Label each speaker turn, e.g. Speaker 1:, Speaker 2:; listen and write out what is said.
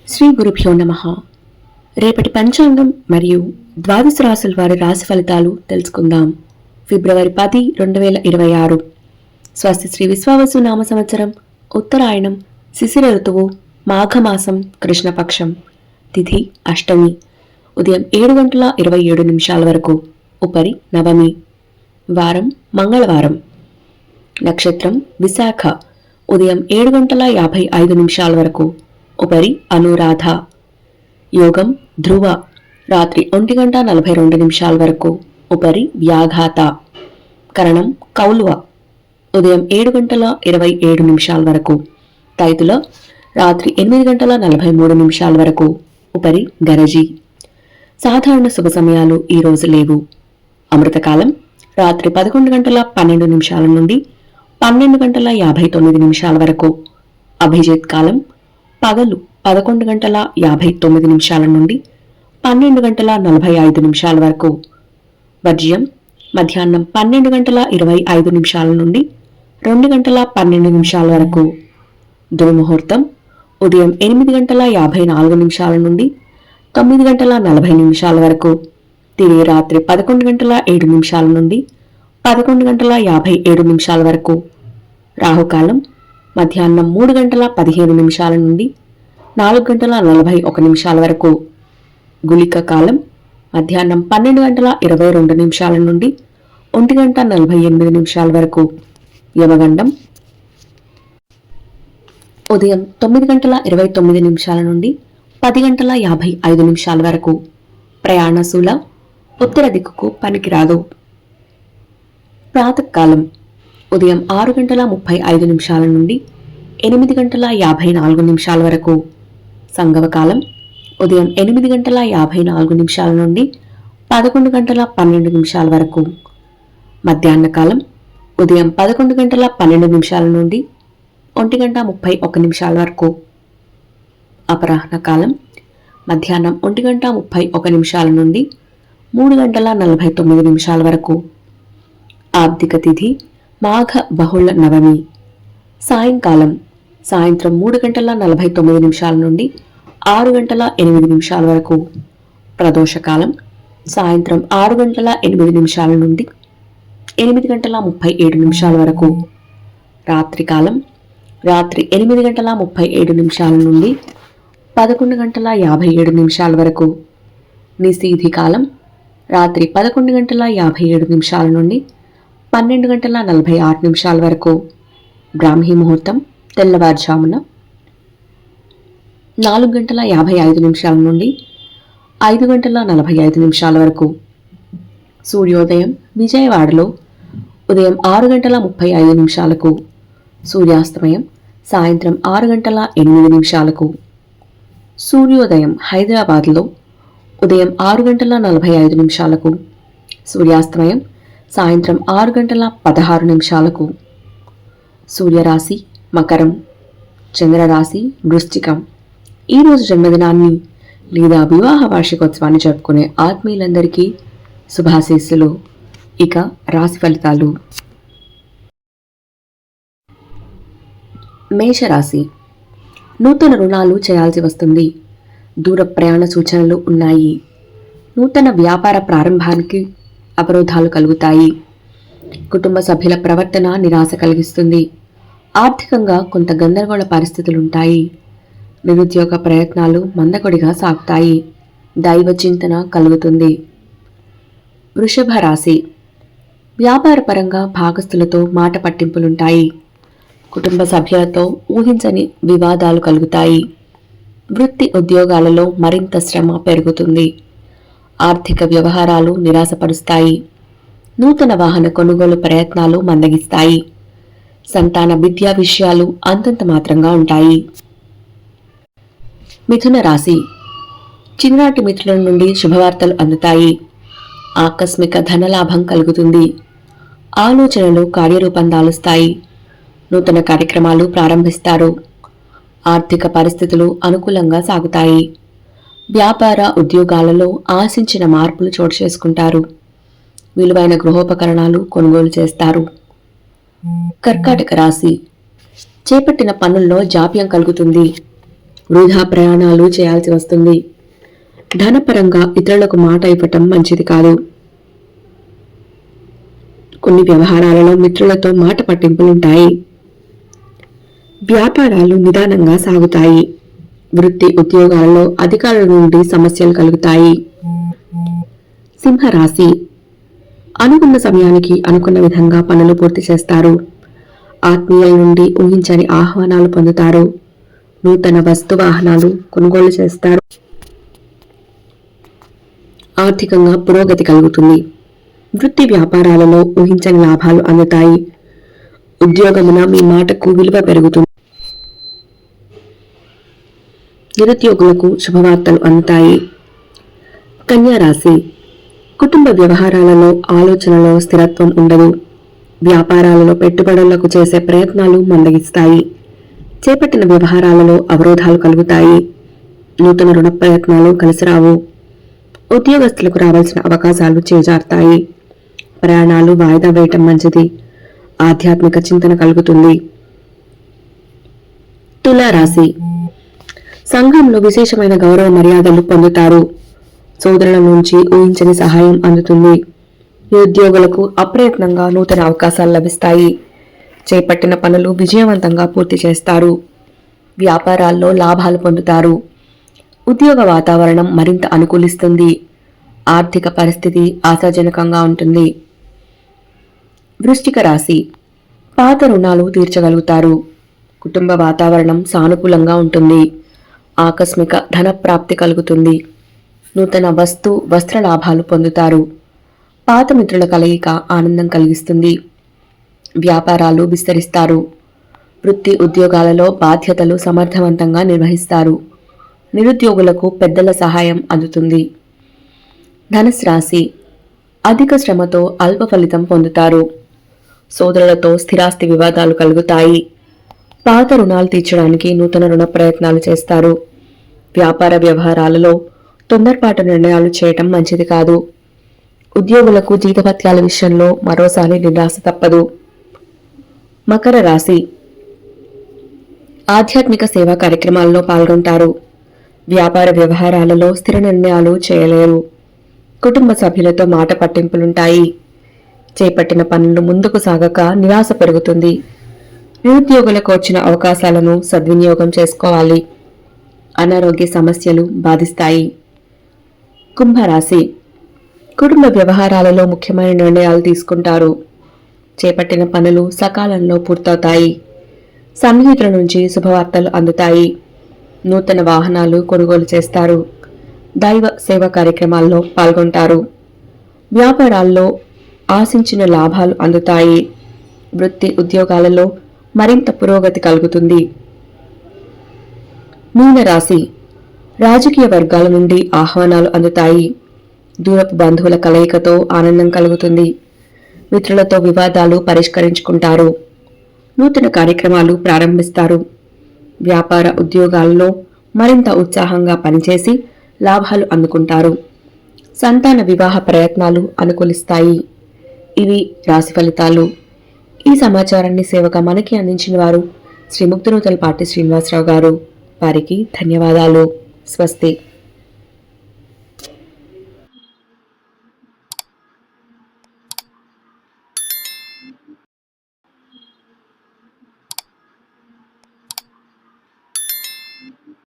Speaker 1: శ్రీ గురుభ్యో నమః. రేపటి పంచాంగం మరియు ద్వాదశ రాశుల వారి రాశి ఫలితాలు తెలుసుకుందాం. ఫిబ్రవరి 10, 2026. స్వస్తి శ్రీ విశ్వావసు నామ సంవత్సరం, ఉత్తరాయణం, శిశిర ఋతువు, మాఘమాసం, కృష్ణపక్షం, తిథి అష్టమి, ఉదయం 7:27 వరకు, ఉపరి నవమి, వారం మంగళవారం, నక్షత్రం విశాఖ, ఉదయం 7:55 వరకు, ఉపరి అనురాధ, యోగం ధ్రువ, రాత్రి 1:42 వరకు, ఉపరి వ్యాఘాత, కరణం కౌలువ, ఉదయం 7:27 వరకు, తైతుల, రాత్రి 8:43 వరకు, ఉపరి గరజి. సాధారణ శుభ సమయాలు ఈ రోజు లేవు. అమృతకాలం రాత్రి 11:12 నుండి 12:59 వరకు, అభిజిత్ కాలం పగలు 11:59 నుండి 12:45 వరకు, వర్జ్యం మధ్యాహ్నం 12:25 నుండి 2:12 వరకు, దుర్ముహూర్తం ఉదయం 8:54 నుండి 9:40 వరకు, తిరిగి రాత్రి 11:07 నుండి 11:57 వరకు, రాహుకాలం మధ్యాహ్నం 3:15 నుండి 4:41 వరకు, గుళిక కాలం మధ్యాహ్నం 12:22 నుండి 1:48 వరకు, యమగండం ఉదయం 9:29 నుండి 10:55 వరకు, ప్రయాణశూల ఉత్తర దిక్కుకు పనికిరాదు. ప్రాతకాలం ఉదయం 6:35 నుండి 8:54 వరకు, సంగమకాలం ఉదయం 8:54 నుండి 11:12 వరకు, మధ్యాహ్న కాలం ఉదయం 11:12 నుండి 1:31 వరకు, అపరాహ్న కాలం మధ్యాహ్నం 1:31 నుండి 3:49 వరకు, ఆబ్దిక తిథి మాఘ బహుళ నవమి, సాయంకాలం సాయంత్రం 3:49 నుండి 6:08 వరకు, ప్రదోషకాలం సాయంత్రం 6:08 నుండి 8:37 వరకు, రాత్రికాలం రాత్రి 8:37 నుండి 11:57 వరకు, నిశీధి కాలం రాత్రి 11:57 నుండి 12:46 వరకు, బ్రాహ్మీ ముహూర్తం తెల్లవారుజామున 4:55 నుండి 5:45 వరకు, సూర్యోదయం విజయవాడలో ఉదయం 6:35, సూర్యాస్తమయం సాయంత్రం 6:08, సూర్యోదయం హైదరాబాద్లో ఉదయం 6:45, సూర్యాస్తమయం సాయంత్రం 6:16, సూర్యరాశి మకరం, చంద్రరాశి వృశ్చికం. ఈరోజు జన్మదినాన్ని లేదా వివాహ వార్షికోత్సవాన్ని జరుపుకునే ఆత్మీయులందరికీ శుభాశీస్సులు. ఇక రాశి ఫలితాలు. మేషరాశి, నూతన రుణాలు చేయాల్సి వస్తుంది. దూర ప్రయాణ సూచనలు ఉన్నాయి. నూతన వ్యాపార ప్రారంభానికి అవరోధాలు కలుగుతాయి. కుటుంబ సభ్యుల ప్రవర్తన నిరాశ కలిగిస్తుంది. ఆర్థికంగా కొంత గందరగోళ పరిస్థితులుంటాయి. నిరుద్యోగ ప్రయత్నాలు మందకొడిగా సాగుతాయి. దైవ చింతన కలుగుతుంది. వృషభ రాశి, వ్యాపారపరంగా భాగస్థులతో మాట పట్టింపులుంటాయి. కుటుంబ సభ్యులతో ఊహించని వివాదాలు కలుగుతాయి. వృత్తి ఉద్యోగాలలో మరింత శ్రమ పెరుగుతుంది. ఆర్థిక వ్యవహారాలు నిరాశపరుస్తాయి. నూతన వాహన కొనుగోలు ప్రయత్నాలు మందగిస్తాయి. సంతాన విద్యా విషయాలు అంతంత మాత్రంగా ఉంటాయి. మిథున రాశి, చిన్ననాటి మిత్రుల నుండి శుభవార్తలు అందుతాయి. ఆకస్మిక ధనలాభం కలుగుతుంది. ఆలోచనలు కార్యరూపం దాలుస్తాయి. నూతన కార్యక్రమాలు ప్రారంభిస్తారు. ఆర్థిక పరిస్థితులు అనుకూలంగా సాగుతాయి. వ్యాపార ఉద్యోగాలలో ఆశించిన మార్పులు చోటు చేసుకుంటారు. విలువైన గృహోపకరణాలు కొనుగోలు చేస్తారు. కర్కాటక రాశి, చేపట్టిన పనుల్లో జాప్యం కలుగుతుంది. వృధా ప్రయాణాలు చేయాల్సి వస్తుంది. ధనపరంగా ఇతరులకు మాట ఇవ్వటం మంచిది కాదు. కొన్ని వ్యవహారాలలో మిత్రులతో మాట పట్టింపులుంటాయి. వ్యాపారాలు నిదానంగా సాగుతాయి. వృత్తి ఉద్యోగాలలో అధికారుల నుండి సమస్యలు కలుగుతాయి. సింహరాశి అనుకున్న సమయానికి అనుకున్న విధంగా పనులు పూర్తి చేస్తారు. ఆత్మీయుల నుండి ఊహించని ఆహ్వానాలు పొందుతారు. నూతన వస్తు వాహనాలు కొనుగోలు చేస్తారు. ఆర్థికంగా పురోగతి కలుగుతుంది. వృత్తి వ్యాపారాలలో ఊహించని లాభాలు అందుతాయి. ఉద్యోగమున మీ మాటకు విలువ పెరుగుతుంది. నిరుద్యోగులకు శుభవార్తలు అందుతాయి. కన్యా రాశి కుటుంబ వ్యవహారాలలో ఆలోచనలో స్థిరత్వం ఉండదు. వ్యాపారాలలో పెట్టుబడులకు చేసే ప్రయత్నాలు మందగిస్తాయి. చేపట్టిన వ్యవహారాలలో అవరోధాలు కలుగుతాయి. నూతన రుణ ప్రయత్నాలు కలిసిరావు. ఉద్యోగస్తులకు రావాల్సిన అవకాశాలు చేజారుతాయి. ప్రయాణాలు వాయిదా వేయటం మంచిది. ఆధ్యాత్మిక చింతన కలుగుతుంది. తులారాశి సంఘంలో విశేషమైన గౌరవ మర్యాదలు పొందుతారు. సోదరుల నుంచి ఊహించని సహాయం అందుతుంది. నిరుద్యోగులకు అప్రయత్నంగా నూతన అవకాశాలు లభిస్తాయి. చేపట్టిన పనులు విజయవంతంగా పూర్తి చేస్తారు. వ్యాపారాల్లో లాభాలు పొందుతారు. ఉద్యోగ వాతావరణం మరింత అనుకూలిస్తుంది. ఆర్థిక పరిస్థితి ఆశాజనకంగా ఉంటుంది. వృశ్చిక రాశి పాత రుణాలు తీర్చగలుగుతారు. కుటుంబ వాతావరణం సానుకూలంగా ఉంటుంది. ఆకస్మిక ధన ప్రాప్తి కలుగుతుంది. నూతన వస్త్ర లాభాలు పొందుతారు. పాత మిత్రుల కలయిక ఆనందం కలిగిస్తుంది. వ్యాపారాలు విస్తరిస్తారు. వృత్తి ఉద్యోగాలలో బాధ్యతలు సమర్థవంతంగా నిర్వహిస్తారు. నిరుద్యోగులకు పెద్దల సహాయం అందుతుంది. ధనుస్సు రాశి అధిక శ్రమతో అల్ప ఫలితం పొందుతారు. సోదరులతో స్థిరాస్తి వివాదాలు కలుగుతాయి. పాత రుణాలు తీర్చడానికి నూతన రుణ ప్రయత్నాలు చేస్తారు. వ్యాపార వ్యవహారాలలో తొందరపాటు నిర్ణయాలు చేయటం మంచిది కాదు. ఉద్యోగులకు జీతభత్యాల విషయంలో మరోసారి నిరాశ తప్పదు. మకర రాశి ఆధ్యాత్మిక సేవా కార్యక్రమాల్లో పాల్గొంటారు. వ్యాపార వ్యవహారాలలో స్థిర నిర్ణయాలు చేయలేరు. కుటుంబ సభ్యులతో మాట పట్టింపులుంటాయి. చేపట్టిన పనులు ముందుకు సాగక నిరాశ పెరుగుతుంది. నిరుద్యోగులకు వచ్చిన అవకాశాలను సద్వినియోగం చేసుకోవాలి. అనారోగ్య సమస్యలు బాధిస్తాయి. కుంభరాశి కుటుంబ వ్యవహారాలలో ముఖ్యమైన నిర్ణయాలు తీసుకుంటారు. చేపట్టిన పనులు సకాలంలో పూర్తవుతాయి. సన్నిహితుల నుంచి శుభవార్తలు అందుతాయి. నూతన వాహనాలు కొనుగోలు చేస్తారు. దైవ సేవా కార్యక్రమాల్లో పాల్గొంటారు. వ్యాపారాల్లో ఆశించిన లాభాలు అందుతాయి. వృత్తి ఉద్యోగాలలో మరింత పురోగతి కలుగుతుంది. మీనరాశి రాజకీయ వర్గాల నుండి ఆహ్వానాలు అందుతాయి. దూరపు బంధువుల కలయికతో ఆనందం కలుగుతుంది. మిత్రులతో వివాదాలు పరిష్కరించుకుంటారు. నూతన కార్యక్రమాలు ప్రారంభిస్తారు. వ్యాపార ఉద్యోగాల్లో మరింత ఉత్సాహంగా పనిచేసి లాభాలు అందుకుంటారు. సంతాన వివాహ ప్రయత్నాలు అనుకూలిస్తాయి. ఇవి రాశి ఫలితాలు. ఈ సమాచారాన్ని సేవగా మనకి అందించిన వారు శ్రీ ముక్తినూతలపాటి శ్రీనివాసరావు గారు. వారికి ధన్యవాదాలు. స్వస్తి.